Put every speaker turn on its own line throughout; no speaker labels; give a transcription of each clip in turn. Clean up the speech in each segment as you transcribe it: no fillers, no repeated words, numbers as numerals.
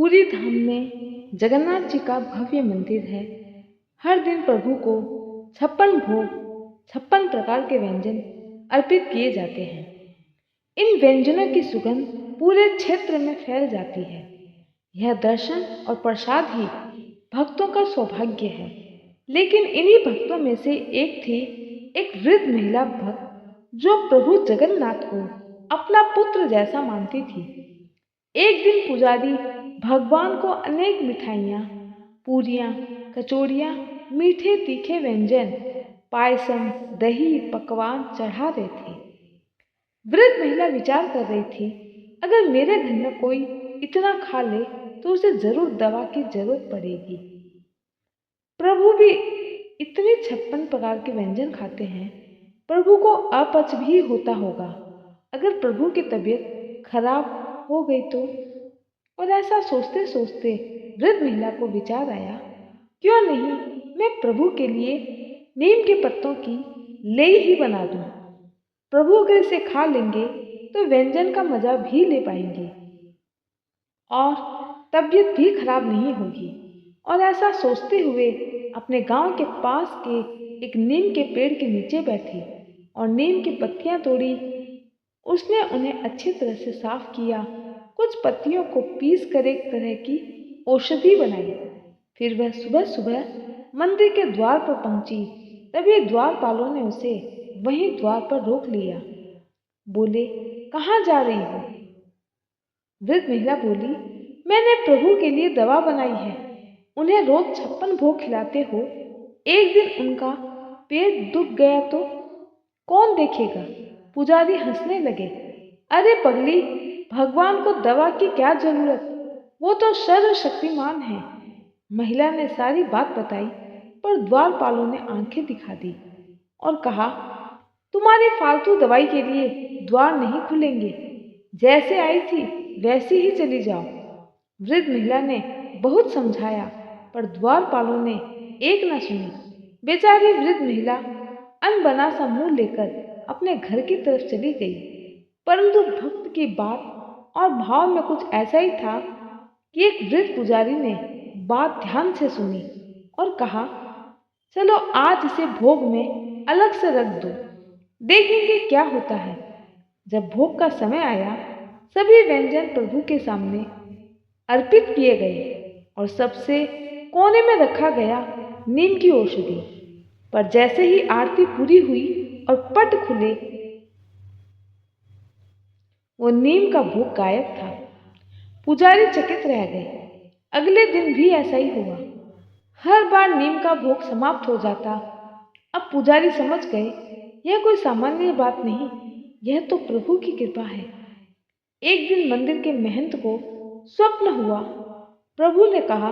पूरी धाम में जगन्नाथ जी का भव्य मंदिर है। हर दिन प्रभु को 56 भोग 56 प्रकार के व्यंजन अर्पित किए जाते हैं। इन व्यंजनों की सुगंध पूरे क्षेत्र में फैल जाती है। यह दर्शन और प्रसाद ही भक्तों का सौभाग्य है। लेकिन इन्हीं भक्तों में से एक वृद्ध महिला भक्त जो प्रभु जगन्नाथ को अपना पुत्र जैसा मानती थी। एक दिन पुजारी भगवान को अनेक मिठाइयाँ, पूरियाँ, कचौड़ियाँ, मीठे तीखे व्यंजन, पायसम, दही, पकवान चढ़ा रहे थे। वृद्ध महिला विचार कर रही थी, अगर मेरे घर में कोई इतना खा ले तो उसे जरूर दवा की जरूरत पड़ेगी। प्रभु भी इतने 56 प्रकार के व्यंजन खाते हैं, प्रभु को अपच भी होता होगा। अगर प्रभु की तबीयत खराब हो गई तो। और ऐसा सोचते सोचते वृद्ध महिला को विचार आया, क्यों नहीं मैं प्रभु के लिए नीम के पत्तों की लेई ही बना दूं। प्रभु अगर इसे खा लेंगे तो व्यंजन का मजा भी ले पाएंगे और तबीयत भी खराब नहीं होगी। और ऐसा सोचते हुए अपने गांव के पास के एक नीम के पेड़ के नीचे बैठी और नीम की पत्तियां तोड़ी। उसने उन्हें अच्छी तरह से साफ किया, कुछ पत्तियों को पीस कर एक तरह की औषधि बनाई। फिर वह सुबह सुबह मंदिर के द्वार पर पहुंची। तभी द्वारपालों ने उसे वहीं द्वार पर रोक लिया। बोले, कहाँ जा रही हो? वृद्ध महिला बोली, मैंने प्रभु के लिए दवा बनाई है। उन्हें रोज 56 भोग खिलाते हो। एक दिन उनका पेट दुख गया तो कौन देखेगा? पुजारी हंसने लगे। अरे पगली, भगवान को दवा की क्या जरूरत, वो तो सर्वशक्तिमान है। महिला ने सारी बात बताई, पर द्वारपालों ने आंखें दिखा दी और कहा, तुम्हारी फालतू दवाई के लिए द्वार नहीं खुलेंगे। जैसे आई थी वैसे ही चली जाओ। वृद्ध महिला ने बहुत समझाया, पर द्वारपालों ने एक न सुनी। बेचारी वृद्ध महिला अनबना सा मुंह लेकर अपने घर की तरफ चली गई। परंतु भक्त की बात और भाव में कुछ ऐसा ही था कि एक वृद्ध पुजारी ने बात ध्यान से सुनी और कहा, चलो आज इसे भोग में अलग से रख दो, देखेंगे क्या होता है। जब भोग का समय आया, सभी व्यंजन प्रभु के सामने अर्पित किए गए और सबसे कोने में रखा गया नीम की औषधि। पर जैसे ही आरती पूरी हुई और पट खुले, वो नीम का भोग गायब था। पुजारी चकित रह गए। अगले दिन भी ऐसा ही हुआ। हर बार नीम का भोग समाप्त हो जाता। अब पुजारी समझ गए, यह कोई सामान्य बात नहीं, यह तो प्रभु की कृपा है। एक दिन मंदिर के महंत को स्वप्न हुआ। प्रभु ने कहा,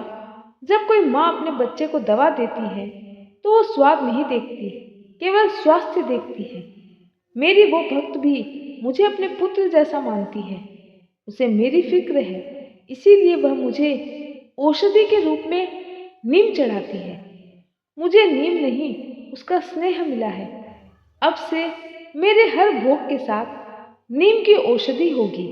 जब कोई माँ अपने बच्चे को दवा देती है तो वो स्वाद नहीं देखती, केवल स्वास्थ्य देखती है। मेरी वो भक्त भी मुझे अपने पुत्र जैसा मानती है। उसे मेरी फिक्र है, इसीलिए वह मुझे औषधि के रूप में नीम चढ़ाती है। मुझे नीम नहीं, उसका स्नेह मिला है। अब से मेरे हर भोग के साथ नीम की औषधि होगी।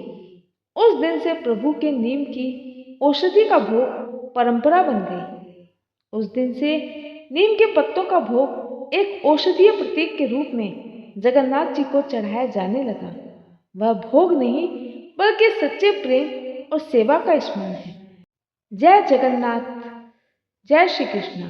उस दिन से प्रभु के नीम की औषधि का भोग परंपरा बन गई। उस दिन से नीम के पत्तों का भोग एक औषधीय प्रतीक के रूप में जगन्नाथ जी को चढ़ाया जाने लगा। वह भोग नहीं, बल्कि सच्चे प्रेम और सेवा का स्मरण है। जय जगन्नाथ, जय श्री कृष्ण।